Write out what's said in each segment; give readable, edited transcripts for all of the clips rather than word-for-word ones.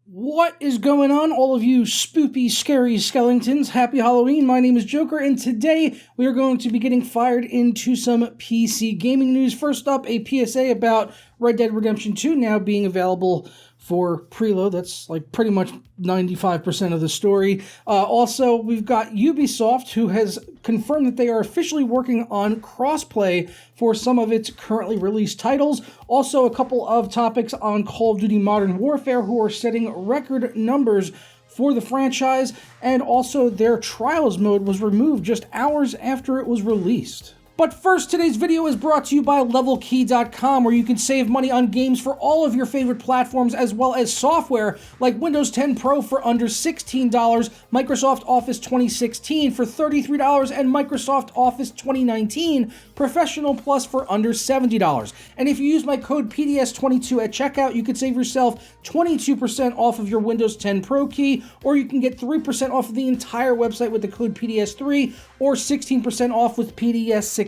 What is going on, all of you spoopy, scary skeletons? Happy Halloween. My name is Joker, and today we are going to be getting fired into some PC gaming news. First up, a PSA about Red Dead Redemption 2 now being available for preload. That's like pretty much 95% of the story. Also, we've got Ubisoft, who has confirmed that they are officially working on crossplay for some of its currently released titles. Also, a couple of topics on Call of Duty Modern Warfare, who are setting record numbers for the franchise, and also their Trials mode was removed just hours after it was released. But first, today's video is brought to you by LevelKey.com, where you can save money on games for all of your favorite platforms, as well as software like Windows 10 Pro for under $16, Microsoft Office 2016 for $33, and Microsoft Office 2019 Professional Plus for under $70. And if you use my code PDS22 at checkout, you could save yourself 22% off of your Windows 10 Pro key, or you can get 3% off of the entire website with the code PDS3, or 16% off with PDS16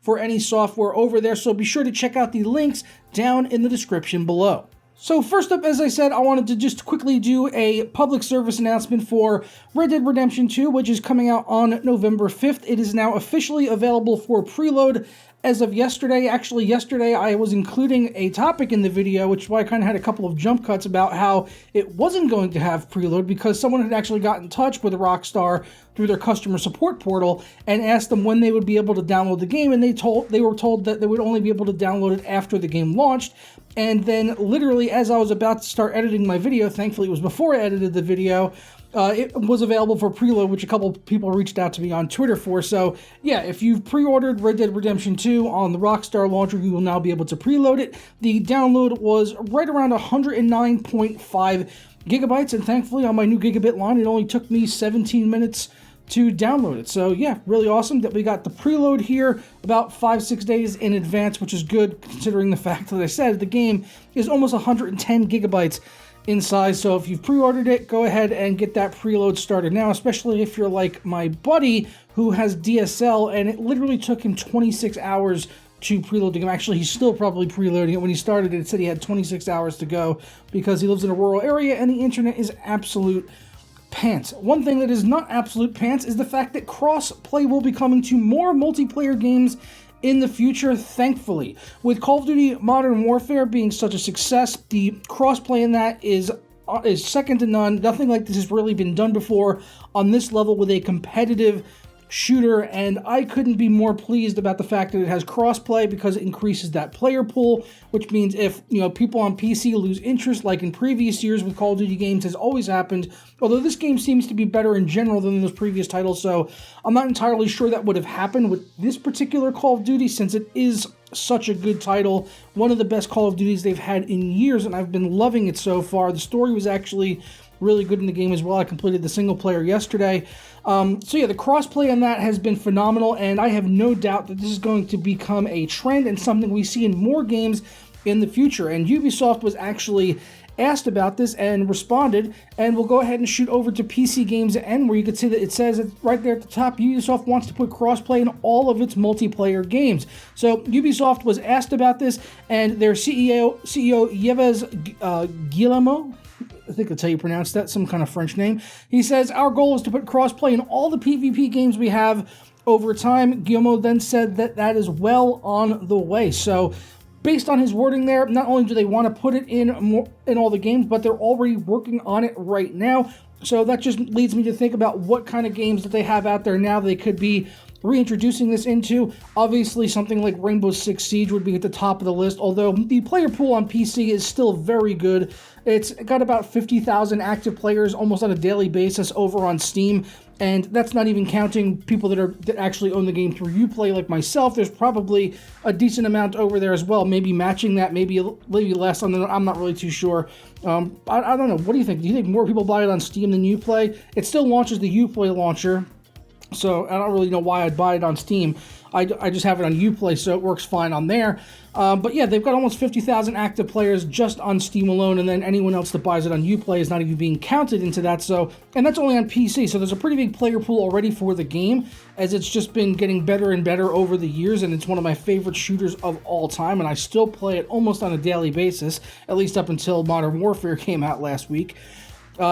for any software over there, so be sure to check out the links down in the description below. So first up, as I said, I wanted to just quickly do a public service announcement for Red Dead Redemption 2, which is coming out on November 5th. It is now officially available for preload as of yesterday. Actually, yesterday I was including a topic in the video, which is why I kind of had a couple of jump cuts about how it wasn't going to have preload, because someone had actually got in touch with Rockstar through their customer support portal and asked them when they would be able to download the game, and they were told that they would only be able to download it after the game launched. And then literally as I was about to start editing my video, thankfully it was before I edited the video, it was available for preload, which a couple people reached out to me on Twitter for. So yeah, if you've pre-ordered Red Dead Redemption 2 on the Rockstar launcher, you will now be able to preload it. The download was right around 109.5 gigabytes, and thankfully on my new gigabit line, it only took me 17 minutes to download it. So yeah, really awesome that we got the preload here about 5-6 days in advance, which is good considering the fact that I said the game is almost 110 gigabytes in size. So if you've pre-ordered it, go ahead and get that preload started now, especially if you're like my buddy who has DSL and it literally took him 26 hours to preload the game. Actually, he's still probably preloading it. When he started it, it said he had 26 hours to go because he lives in a rural area and the internet is absolute pants. One thing that is not absolute pants is the fact that cross-play will be coming to more multiplayer games in the future, thankfully. With Call of Duty Modern Warfare being such a success, the cross-play in that is second to none. Nothing like this has really been done before on this level with a competitive shooter, and I couldn't be more pleased about the fact that it has crossplay, because it increases that player pool, which means if people on PC lose interest like in previous years with Call of Duty games has always happened, although this game seems to be better in general than those previous titles, so I'm not entirely sure that would have happened with this particular Call of Duty, since it is such a good title, one of the best Call of Duties they've had in years, and I've been loving it so far. The story was actually really good in the game as well. I completed the single player yesterday. So yeah, the crossplay on that has been phenomenal, and I have no doubt that this is going to become a trend and something we see in more games in the future. And Ubisoft was actually asked about this and responded, and we'll go ahead and shoot over to PC Games N, where you can see that it says right there at the top, Ubisoft wants to put crossplay in all of its multiplayer games. So Ubisoft was asked about this, and their CEO Yves Guillemot, I think that's how you pronounce that, some kind of French name. He says, "Our goal is to put crossplay in all the PvP games we have over time." Guillemot then said that that is well on the way. So based on his wording there, not only do they want to put it in all the games, but they're already working on it right now. So that just leads me to think about what kind of games that they have out there now they could be reintroducing this into. Obviously, something like Rainbow Six Siege would be at the top of the list, although the player pool on PC is still very good. It's got about 50,000 active players almost on a daily basis over on Steam, and that's not even counting people that actually own the game through Uplay like myself. There's probably a decent amount over there as well, maybe matching that, maybe less. I'm not really too sure. I don't know. What do you think? Do you think more people buy it on Steam than Uplay? It still launches the Uplay launcher, So I don't really know why I'd buy it on Steam. I just have it on Uplay, so it works fine on there. But yeah, they've got almost 50,000 active players just on Steam alone, and then anyone else that buys it on Uplay is not even being counted into that. So, and that's only on PC, so there's a pretty big player pool already for the game, as it's just been getting better and better over the years, and it's one of my favorite shooters of all time, and I still play it almost on a daily basis, at least up until Modern Warfare came out last week.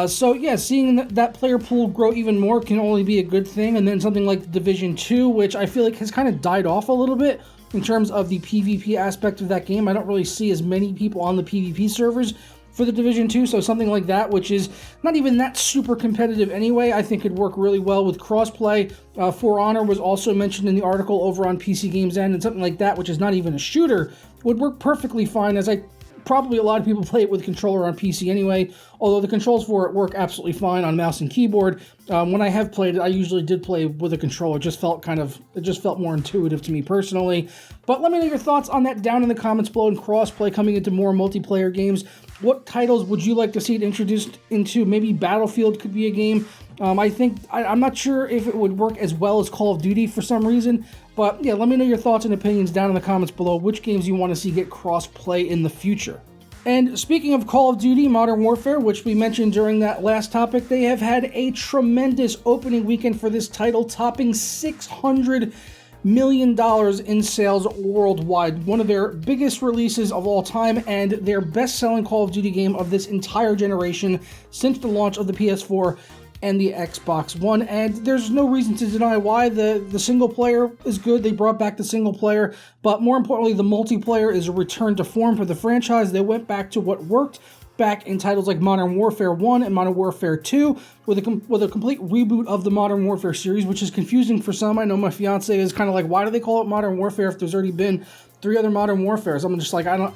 So yeah, seeing that player pool grow even more can only be a good thing. And then something like Division 2, which I feel like has kind of died off a little bit in terms of the PvP aspect of that game. I don't really see as many people on the PvP servers for the Division 2, so something like that, which is not even that super competitive anyway, I think could work really well with crossplay. For Honor was also mentioned in the article over on PC Games End, and something like that, which is not even a shooter, would work perfectly fine, as probably a lot of people play it with controller on PC anyway, although the controls for it work absolutely fine on mouse and keyboard. When I have played it, I usually did play with a controller. It just felt more intuitive to me personally. But let me know your thoughts on that down in the comments below, and crossplay coming into more multiplayer games. What titles would you like to see it introduced into? Maybe Battlefield could be a game. I'm not sure if it would work as well as Call of Duty for some reason, but yeah, let me know your thoughts and opinions down in the comments below, which games you want to see get cross-play in the future. And speaking of Call of Duty Modern Warfare, which we mentioned during that last topic, they have had a tremendous opening weekend for this title, topping $600 million in sales worldwide. One of their biggest releases of all time, and their best-selling Call of Duty game of this entire generation since the launch of the PS4 and the Xbox One, and there's no reason to deny why. The single player is good. They brought back the single player, but more importantly, the multiplayer is a return to form for the franchise. They went back to what worked back in titles like Modern Warfare 1 and Modern Warfare 2, with a complete reboot of the Modern Warfare series, which is confusing for some. I know my fiance is kind of like, why do they call it Modern Warfare if there's already been 3 other Modern Warfares? I'm just like, I don't...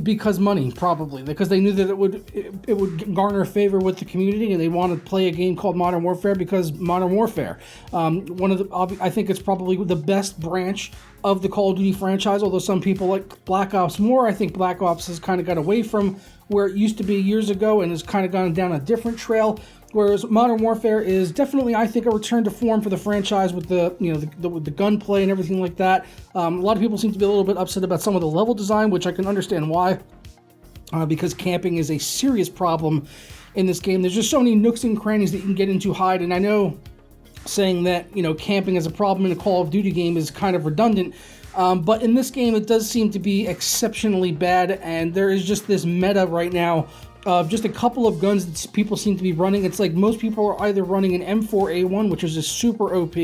Because money, probably, because they knew that it would garner favor with the community, and they wanted to play a game called Modern Warfare because Modern Warfare. I think it's probably the best branch of the Call of Duty franchise. Although some people like Black Ops more, I think Black Ops has kind of got away from where it used to be years ago and has kind of gone down a different trail. Whereas Modern Warfare is definitely, I think, a return to form for the franchise with the gunplay and everything like that. A lot of people seem to be a little bit upset about some of the level design, which I can understand why, because camping is a serious problem in this game. There's just so many nooks and crannies that you can get into hide, and I know saying that camping is a problem in a Call of Duty game is kind of redundant. But in this game, it does seem to be exceptionally bad, and there is just this meta right now of just a couple of guns that people seem to be running. It's like most people are either running an M4A1, which is a super OP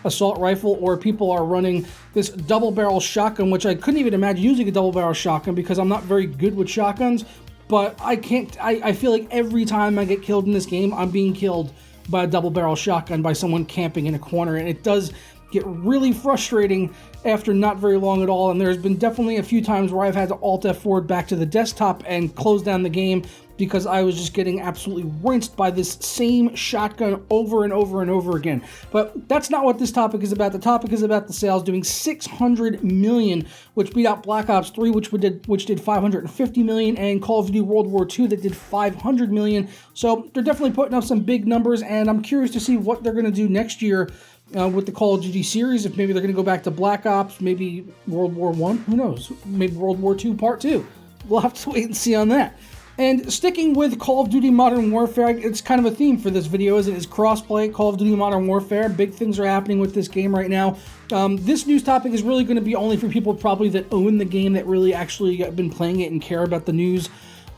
assault rifle, or people are running this double-barrel shotgun, which I couldn't even imagine using a double-barrel shotgun because I'm not very good with shotguns. But I feel like every time I get killed in this game, I'm being killed by a double-barrel shotgun by someone camping in a corner, and it does get really frustrating after not very long at all. And there's been definitely a few times where I've had to Alt F4 back to the desktop and close down the game because I was just getting absolutely rinsed by this same shotgun over and over and over again. But that's not what this topic is about. The topic is about the sales, doing $600 million, which beat out Black Ops 3, which did $550 million, and Call of Duty World War II that did $500 million. So they're definitely putting up some big numbers, and I'm curious to see what they're going to do next year with the Call of Duty series. If maybe they're going to go back to Black Ops, maybe World War I, who knows? Maybe World War II Part 2. We'll have to wait and see on that. And sticking with Call of Duty Modern Warfare, it's kind of a theme for this video, as it is crossplay, Call of Duty Modern Warfare. Big things are happening with this game right now. This news topic is really going to be only for people probably that own the game, that really actually have been playing it and care about the news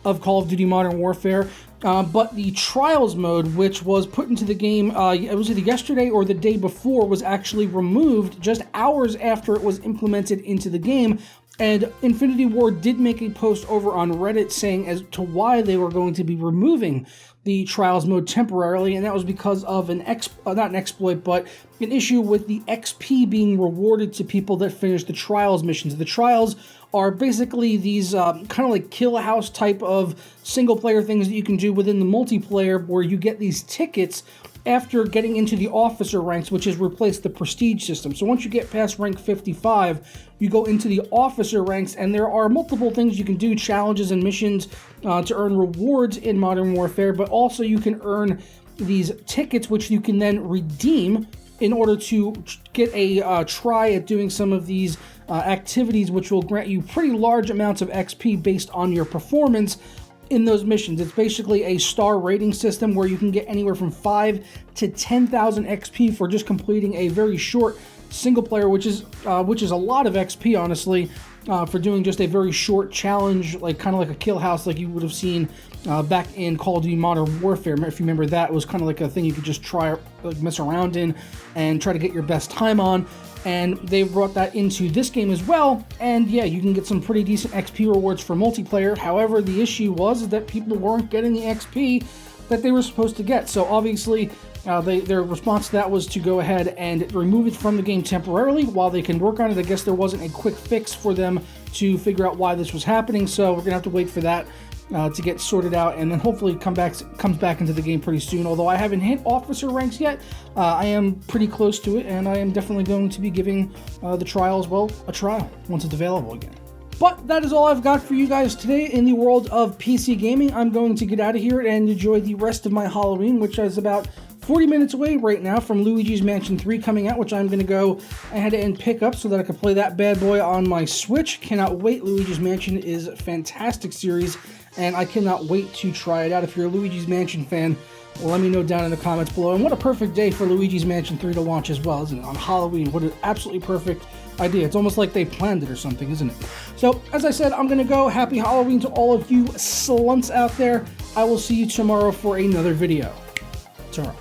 of Call of Duty Modern Warfare. But the Trials mode, which was put into the game, it was either yesterday or the day before, was actually removed just hours after it was implemented into the game. And Infinity Ward did make a post over on Reddit saying as to why they were going to be removing the Trials mode temporarily, and that was because of not an exploit, but an issue with the XP being rewarded to people that finish the Trials missions. The Trials are basically these kind of like kill house type of single-player things that you can do within the multiplayer, where you get these tickets after getting into the officer ranks, which has replaced the prestige system. So once you get past rank 55, you go into the officer ranks, and there are multiple things you can do, challenges and missions to earn rewards in Modern Warfare, but also you can earn these tickets, which you can then redeem in order to get a try at doing some of these activities, which will grant you pretty large amounts of XP based on your performance in those missions. It's basically a star rating system where you can get anywhere from 5 to 10,000 XP for just completing a very short single player, which is a lot of XP, honestly, for doing just a very short challenge, like kind of like a kill house, like you would have seen back in Call of Duty Modern Warfare. If you remember, that was kind of like a thing you could just try, like, mess around in and try to get your best time on. And they brought that into this game as well, and yeah, you can get some pretty decent XP rewards for multiplayer. However, the issue was that people weren't getting the XP that they were supposed to get. So obviously, their response to that was to go ahead and remove it from the game temporarily while they can work on it. I guess there wasn't a quick fix for them to figure out why this was happening, so we're gonna have to wait for that to get sorted out, and then hopefully comes back into the game pretty soon. Although I haven't hit officer ranks yet, I am pretty close to it, and I am definitely going to be giving the trial as well a trial once it's available again. But that is all I've got for you guys today in the world of PC gaming. I'm going to get out of here and enjoy the rest of my Halloween, which is about 40 minutes away right now from Luigi's Mansion 3 coming out, which I'm going to go ahead and pick up so that I can play that bad boy on my Switch. Cannot wait. Luigi's Mansion is a fantastic series, and I cannot wait to try it out. If you're a Luigi's Mansion fan, let me know down in the comments below. And what a perfect day for Luigi's Mansion 3 to launch as well, isn't it? On Halloween. What an absolutely perfect idea. It's almost like they planned it or something, isn't it? So, as I said, I'm going to go. Happy Halloween to all of you slunts out there. I will see you tomorrow for another video. Tomorrow.